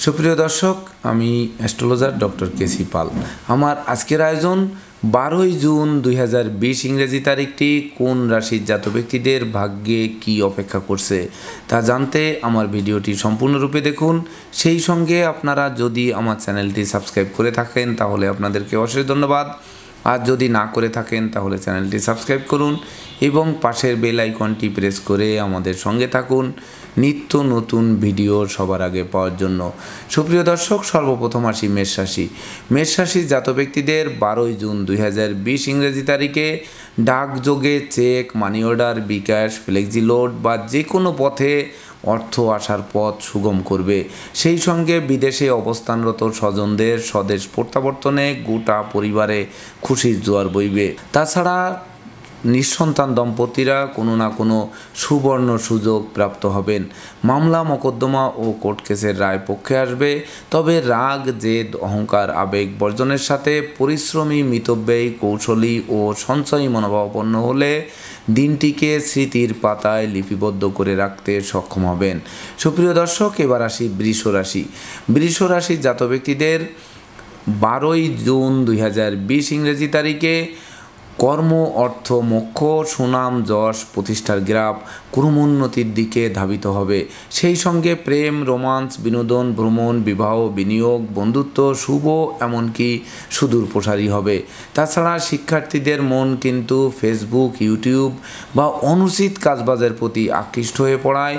সুপ্রিয় দর্শক, আমি অ্যাস্ট্রোলজার ডক্টর কেসি পাল। আমার আজকের আয়োজন 12ই জুন 2020 ইংরেজি তারিখটি কোন রাশির জাতক ব্যক্তিদের ভাগ্যে কি অপেক্ষা করছে তা জানতে আমার ভিডিওটি সম্পূর্ণরূপে দেখুন। সেই সঙ্গে আপনারা যদি আমার চ্যানেলটি সাবস্ক্রাইব করে থাকেন তাহলে আপনাদেরকে অশেষ ধন্যবাদ। আর যদি না করে থাকেন তাহলে চ্যানেলটি সাবস্ক্রাইব করুন এবং পাশের বেল আইকনটি প্রেস করে আমাদের সঙ্গে থাকুন নিত্য নতুন ভিডিও সবার আগে পাওয়ার জন্য। সুপ্রিয় দর্শক, সর্বপ্রথম আসি মেষ রাশি। মেষ রাশির জাতক ব্যক্তিদের 12ই জুন 2020 ইংরেজি তারিখে ডাকযোগে চেক, মানি অর্ডার, বিকাশ, ফ্লেক্সি লোড বা যে কোনো পথে অর্থ আসার পথ সুগম করবে। সেই সঙ্গে বিদেশে অবস্থানরত স্বজনদের স্বদেশ প্রত্যাবর্তনে গোটা পরিবারে খুশির জোয়ার বইবে। তাছাড়া নিঃসন্তান দম্পতিরা কোনো না কোনো সুবর্ণ সুযোগ প্রাপ্ত হবেন। মামলা মোকদ্দমা ও কোর্ট কেসের রায় পক্ষে আসবে। তবে রাগ, জেদ, অহংকার, আবেগ বর্জনের সাথে পরিশ্রমী, মিতব্যয়ী, কৌশলী ও সঞ্চয়ী মনোভাবাপন্ন হলে দিনটিকে স্মৃতির পাতায় লিপিবদ্ধ করে রাখতে সক্ষম হবেন। সুপ্রিয় দর্শক, এবার আসি বৃষ রাশি। বৃষ রাশির জাতক ব্যক্তিদের 12ই জুন 2020 ইংরেজি তারিখে কর্ম, অর্থ, মোক্ষ, সুনাম, যশ, প্রতিষ্ঠার গ্রাফ ক্রমোন্নতির দিকে ধাবিত হবে। সেই সঙ্গে প্রেম, রোমান্স, বিনোদন, ভ্রমণ, বিবাহ, বিনিয়োগ, বন্ধুত্ব শুভ এমনকি সুদূর প্রসারী হবে। তাছাড়া শিক্ষার্থীদের মন কিন্তু ফেসবুক, ইউটিউব বা অনুচিত কাজবাজের প্রতি আকৃষ্ট হয়ে পড়ায়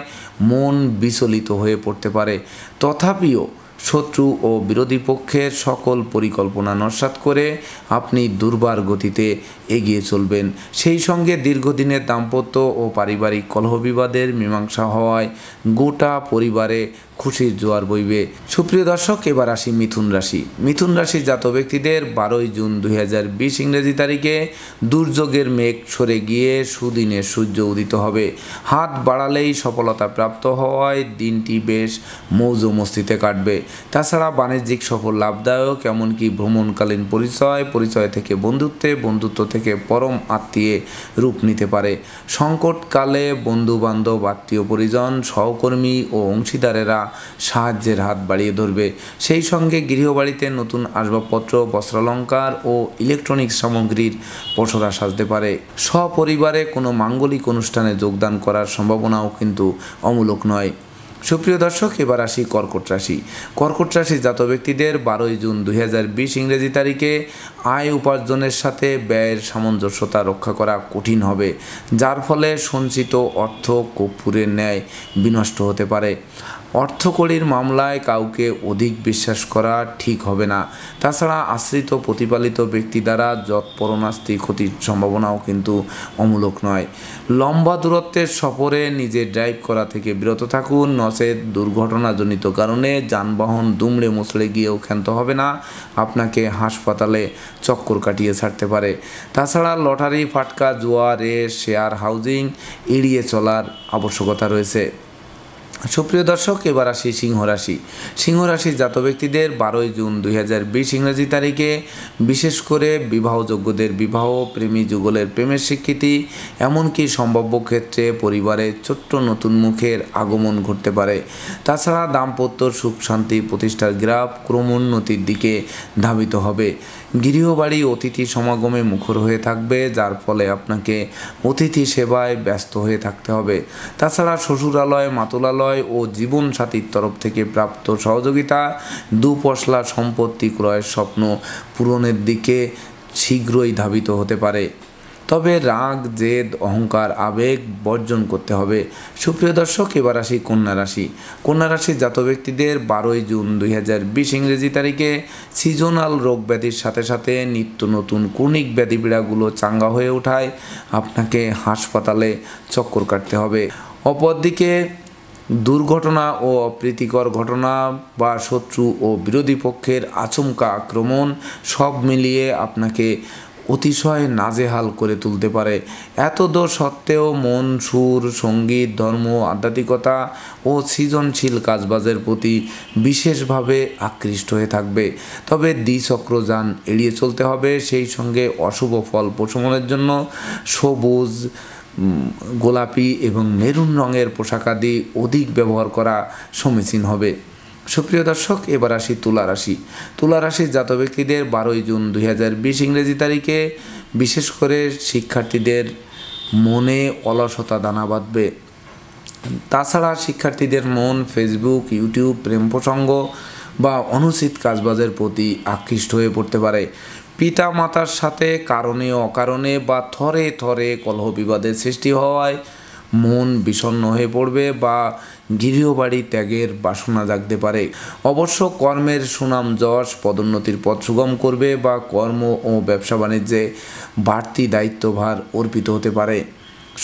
মন বিচলিত হয়ে পড়তে পারে। তথাপিও শত্রু ও বিরোধী পক্ষের সকল পরিকল্পনা নস্যাৎ করে আপনি দুর্বার গতিতে এগিয়ে চলবেন। সেই সঙ্গে দীর্ঘদিনের দাম্পত্য ও পারিবারিক কলহবিবাদের মীমাংসা হওয়ায় গোটা পরিবারে খুশির জোয়ার বইবে। সুপ্রিয় দর্শক, এবার আসি মিথুন রাশি। মিথুন রাশির জাতক ব্যক্তিদের 12ই জুন 2020 ইংরেজি তারিখে দুর্যোগের মেঘ সরে গিয়ে সুদিনের সূর্য উদিত হবে। হাত বাড়ালেই সফলতা প্রাপ্ত হওয়ায় দিনটি বেশ মৌজ মস্তিতে কাটবে। তাছাড়া বাণিজ্যিক সফল লাভদায়ক, এমনকি ভ্রমণকালীন পরিচয় থেকে বন্ধুত্বে, বন্ধুত্ব থেকে পরম আত্মীয় রূপ নিতে পারে। সংকটকালে বন্ধুবান্ধব, আত্মীয় পরিজন, সহকর্মী ও অংশীদারেরা সাহায্যের হাত বাড়িয়ে ধরবে। সেই সঙ্গে গৃহবাড়িতে নতুন আসবাবপত্র, বস্ত্রালঙ্কার ও ইলেকট্রনিক্স সামগ্রীর পসরা সাজতে পারে। সপরিবারে কোনো মাঙ্গলিক অনুষ্ঠানে যোগদান করার সম্ভাবনাও কিন্তু অমূলক নয়। সুপ্রিয় দর্শক, এবার আসি কর্কট রাশি। কর্কট রাশির জাতক ব্যক্তিদের 12ই জুন 2020 ইংরেজি তারিখে আয় উপার্জনের সাথে ব্যয়ের সামঞ্জস্যতা রক্ষা করা কঠিন হবে, যার ফলে সঞ্চিত অর্থ কর্পূরের ন্যায় বিনষ্ট হতে পারে। অর্থকড়ির মামলায় কাউকে অধিক বিশ্বাস করা ঠিক হবে না। তাছাড়া আশ্রিত প্রতিপালিত ব্যক্তি দ্বারা যৎপরণাস্তি ক্ষতির সম্ভাবনাও কিন্তু অমূলক নয়। লম্বা দূরত্বের সফরে নিজে ড্রাইভ করা থেকে বিরত থাকুন, নচেত দুর্ঘটনাজনিত কারণে যানবাহন দুমড়ে মুচড়ে গিয়েও ক্ষান্ত হবে না, আপনাকে হাসপাতালে চক্কর কাটিয়ে ছাড়তে পারে। তাছাড়া লটারি, ফাটকা, জুয়া, রেস, শেয়ার, হাউজিং এড়িয়ে চলার আবশ্যকতা রয়েছে। সুপ্রিয় দর্শক, এবার আসি সিংহ রাশি। সিংহ রাশির জাতক ব্যক্তিদের 12ই জুন 2020 ইংরেজি তারিখে বিশেষ করে বিবাহযোগ্যদের বিবাহ, প্রেমী যুগলের প্রেমের স্বীকৃতি, এমনকি সম্ভাব্য ক্ষেত্রে পরিবারের ছোট্ট নতুন মুখের আগমন ঘটতে পারে। তাছাড়া দাম্পত্য সুখ শান্তি প্রতিষ্ঠার গ্রাফ ক্রমোন্নতির দিকে ধাবিত হবে। গৃহবাড়ি অতিথি সমাগমে মুখর হয়ে থাকবে, যার ফলে আপনাকে অতিথি সেবায় ব্যস্ত হয়ে থাকতে হবে। তাছাড়া শ্বশুরালয়, মাতুলালয় ও জীবনসাথীর তরফ থেকে প্রাপ্ত সহযোগিতা দুপশলা সম্পত্তি ক্রয়ের স্বপ্ন পূরণের দিকে শীঘ্রই ধাবিত হতে পারে। তবে রাগ, জেদ, অহংকার, আবেগ বর্জন করতে হবে। সুপ্রিয় দর্শক, এবার আসি কন্যা রাশি। কন্যা রাশির জাতক ব্যক্তিদের 12ই জুন 2020 ইংরেজি তারিখে সিজনাল রোগ ব্যাধির সাথে সাথে নিত্য নতুন ক্রনিক ব্যাধিপীড়াগুলো চাঙ্গা হয়ে ওঠায় আপনাকে হাসপাতালে চক্কর কাটতে হবে। অপরদিকে দুর্ঘটনা ও অপ্রীতিকর ঘটনা বা শত্রু ও বিরোধী পক্ষের আচমকা আক্রমণ সব মিলিয়ে আপনাকে অতিশয় নাজেহাল করে তুলতে পারে। এতদ সত্ত্বেও মন, সুর, সঙ্গীত, ধর্ম, আধ্যাত্মিকতা ও সৃজনশীল কাজবাজের প্রতি বিশেষভাবে আকৃষ্ট হয়ে থাকবে। তবে দ্বিচক্রযান এড়িয়ে চলতে হবে। সেই সঙ্গে অশুভ ফল প্রশমনের জন্য সবুজ, গোলাপি এবং মেরুন রঙের পোশাকাদি অধিক ব্যবহার করা সমীচীন হবে। সুপ্রিয় দর্শক, এবার আসি তুলা রাশি। তুলা রাশির জাত ব্যক্তিদের 12 জুন 2020 ইংরেজি তারিখে বিশেষ করে শিক্ষার্থীদের মনে অলসতা দানা বাঁধবে। তাছাড়া শিক্ষার্থীদের মন ফেসবুক, ইউটিউব, প্রেম প্রসঙ্গ বা অনুচিত কাজবাজের প্রতি আকৃষ্ট হয়ে পড়তে পারে। পিতা মাতার সাথে কারণে অকারণে বা থরে থরে কলহ বিবাদের সৃষ্টি হওয়ায় মন বিষণ্ণ হয়ে পড়বে বা গৃহবাড়ি ত্যাগের বাসনা জাগতে পারে। অবশ্য কর্মের সুনাম যশ পদোন্নতির পথ সুগম করবে বা কর্ম ও ব্যবসা বাণিজ্যে বাড়তি দায়িত্বভার অর্পিত হতে পারে।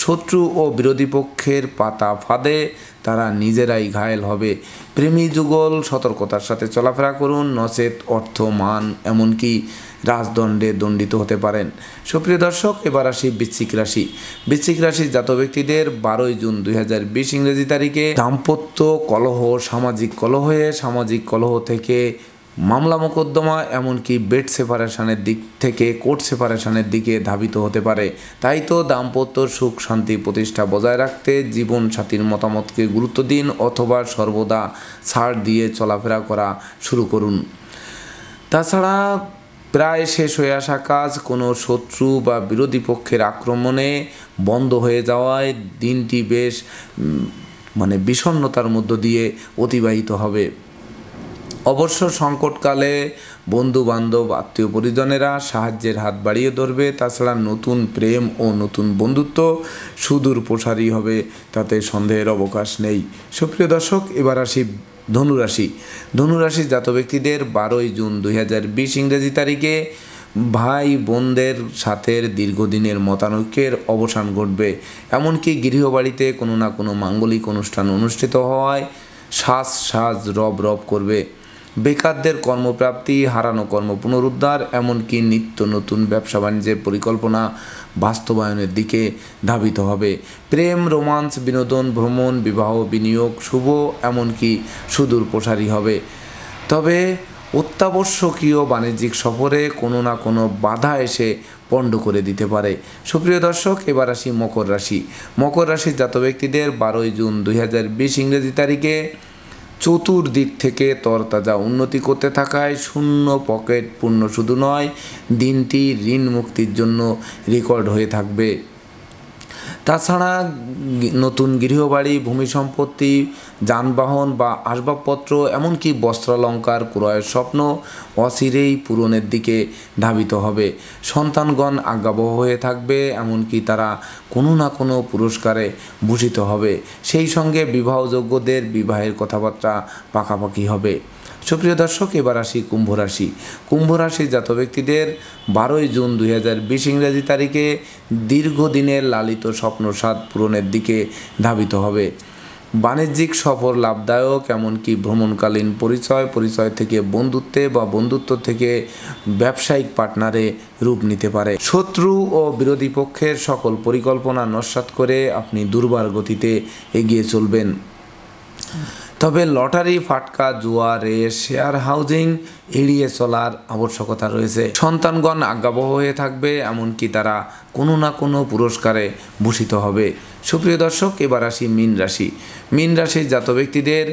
শত্রু ও বিরোধী পক্ষের পাতা ফাঁদে তারা নিজেরাই ঘায়েল হবে। প্রেমী যুগল সতর্কতার সাথে চলাফেরা করুন, নচেত অর্থ, মান, এমনকি রাজদণ্ডে দণ্ডিত হতে পারেন। সুপ্রিয় দর্শক, এবার আসি বৃশ্চিক রাশি। বৃশ্চিক রাশির জাত ব্যক্তিদের 12 জুন 2020 ইংরেজি তারিখে দাম্পত্য কলহ, সামাজিক কলহ থেকে মামলা মোকদ্দমা, এমনকি বেড সেপারেশনের দিক থেকে কোর্ট সেপারেশনের দিকে ধাবিত হতে পারে। তাই তো দাম্পত্য সুখ শান্তি প্রতিষ্ঠা বজায় রাখতে জীবন সাথীর মতামতকে গুরুত্ব দিন, অথবা সর্বদা ছাড় দিয়ে চলাফেরা করা শুরু করুন। তাছাড়া প্রায় শেষ হয়ে আসা কাজ কোনো শত্রু বা বিরোধী পক্ষের আক্রমণে বন্ধ হয়ে যাওয়ায় দিনটি বেশ বিষণ্ণতার মধ্য দিয়ে অতিবাহিত হবে। অবশ্য সংকটকালে বন্ধু বান্ধব, আত্মীয় পরিজনেরা সাহায্যের হাত বাড়িয়ে ধরবে। তাছাড়া নতুন প্রেম ও নতুন বন্ধুত্ব সুদূর প্রসারী হবে, তাতে সন্দেহের অবকাশ নেই। সুপ্রিয় দর্শক, এবার আসি ধনুরাশি। ধনুরাশির জাত ব্যক্তিদের 12 জুন 2020 ইংরেজি তারিখে ভাই বোনদের সাথে দীর্ঘদিনের মতানৈক্যের অবসান ঘটবে। এমনকি গৃহবাড়িতে কোনো না কোনো মাঙ্গলিক অনুষ্ঠান অনুষ্ঠিত হওয়ায় সাজ রব করবে। বেকারদের কর্মপ্রাপ্তি, হারানো কর্ম পুনরুদ্ধার, এমনকি নিত্য নতুন ব্যবসা বাণিজ্যের পরিকল্পনা বাস্তবায়নের দিকে ধাবিত হবে। প্রেম, রোমান্স, বিনোদন, ভ্রমণ, বিবাহ, বিনিয়োগ শুভ, এমনকি সুদূর প্রসারী হবে। তবে অত্যাবশ্যকীয় বাণিজ্যিক সফরে কোনো না কোনো বাধা এসে পণ্ড করে দিতে পারে। সুপ্রিয় দর্শক, এবার আসি মকর রাশি। মকর রাশির জাত ব্যক্তিদের 12 জুন 2020 ইংরেজি তারিখে চতুর্দিক থেকে তরতাজা উন্নতি করতে থাকায় শূন্য পকেট পূর্ণ শুধু নয়, দিনটি ঋণ মুক্তির জন্য রেকর্ড হয়ে থাকবে। তাছাড়া নতুন গৃহবাড়ি, ভূমি সম্পত্তি, যানবাহন বা আসবাবপত্র, এমনকি বস্ত্রালঙ্কার ক্রয়ের স্বপ্ন অচিরেই পূরণের দিকে ধাবিত হবে। সন্তানগণ আজ্ঞাবহ হয়ে থাকবে, এমনকি তারা কোনো না কোনো পুরস্কারে ভূষিত হবে। সেই সঙ্গে বিবাহযোগ্যদের বিবাহের কথাবার্তা পাকাপাকি হবে। সুপ্রিয় দর্শক, এবার আসি কুম্ভ রাশি। কুম্ভ রাশির জাত ব্যক্তিদের 12 জুন 2020 ইংরেজি তারিখে দীর্ঘদিনের লালিত স্বপ্নসাদ পূরণের দিকে ধাবিত হবে। বাণিজ্যিক সফর লাভদায়ক, এমনকি ভ্রমণকালীন পরিচয় থেকে বন্ধুত্বে বা বন্ধুত্ব থেকে ব্যবসায়িক পার্টনারে রূপ নিতে পারে। শত্রু ও বিরোধী পক্ষের সকল পরিকল্পনা নস্যাৎ করে আপনি দুর্বার গতিতে এগিয়ে চলবেন। তবে লটারি, ফাটকা, জুয়া, রেস, শেয়ার হাউজিং এড়িয়ে চলার আবশ্যকতা রয়েছে। সন্তানগণ আজ্ঞাবহ হয়ে থাকবে, এমনকি তারা কোনো না কোনো পুরস্কারে ভূষিত হবে। সুপ্রিয় দর্শক, এবার আসি মীন রাশি। মীন রাশির জাত ব্যক্তিদের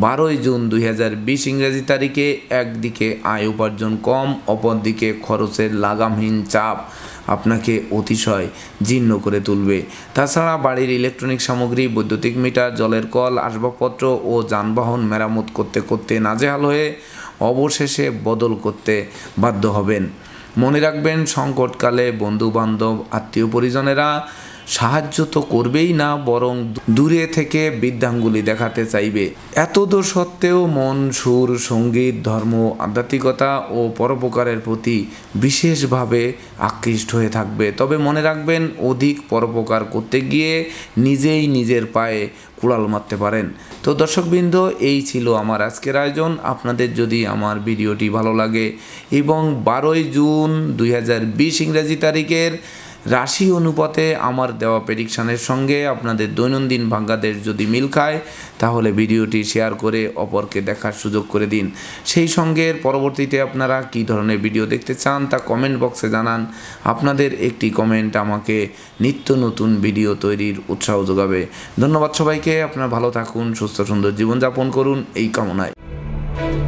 12 জুন 2020 ইংরেজি তারিখে একদিকে আয় উপার্জন কম, অপরদিকে খরচের লাগামহীন চাপ আপনাকে অতিশয় জীর্ণ করে তুলবে। তাছাড়া বাড়ির ইলেকট্রনিক সামগ্রী, বৈদ্যুতিক মিটার, জলের কল, আসবাবপত্র ও যানবাহন মেরামত করতে করতে নাজেহাল হয়ে অবশেষে বদল করতে বাধ্য হবেন। মনে রাখবেন, সংকটকালে বন্ধুবান্ধব, আত্মীয় পরিজনেরা সাহায্য তো করবেই না, বরং দূরে থেকে বৃদ্ধাঙ্গুলি দেখাতে চাইবে। এতদূর সত্ত্বেও মন, সুর, সঙ্গীত, ধর্ম, আধ্যাত্মিকতা ও পরোপকারের প্রতি বিশেষভাবে আকৃষ্ট হয়ে থাকবে। তবে মনে রাখবেন, অধিক পরোপকার করতে গিয়ে নিজেই নিজের পায়ে কুড়াল মারতে পারেন। তো দর্শকবৃন্দ, এই ছিল আমার আজকের আয়োজন। আপনাদের যদি আমার ভিডিওটি ভালো লাগে এবং 12 জুন 2020 ইংরেজি তারিখের রাশি অনুপাতে আমার দেওয়া প্রেডিকশানের সঙ্গে আপনাদের দৈনন্দিন ভাগ্যাদেশ যদি মিল খায়, তাহলে ভিডিওটি শেয়ার করে অপরকে দেখার সুযোগ করে দিন। সেই সঙ্গে পরবর্তীতে আপনারা কী ধরনের ভিডিও দেখতে চান তা কমেন্ট বক্সে জানান। আপনাদের একটি কমেন্ট আমাকে নিত্য নতুন ভিডিও তৈরির উৎসাহ যোগাবে। ধন্যবাদ সবাইকে। আপনারা ভালো থাকুন, সুস্থ সুন্দর জীবনযাপন করুন, এই কামনায়। you.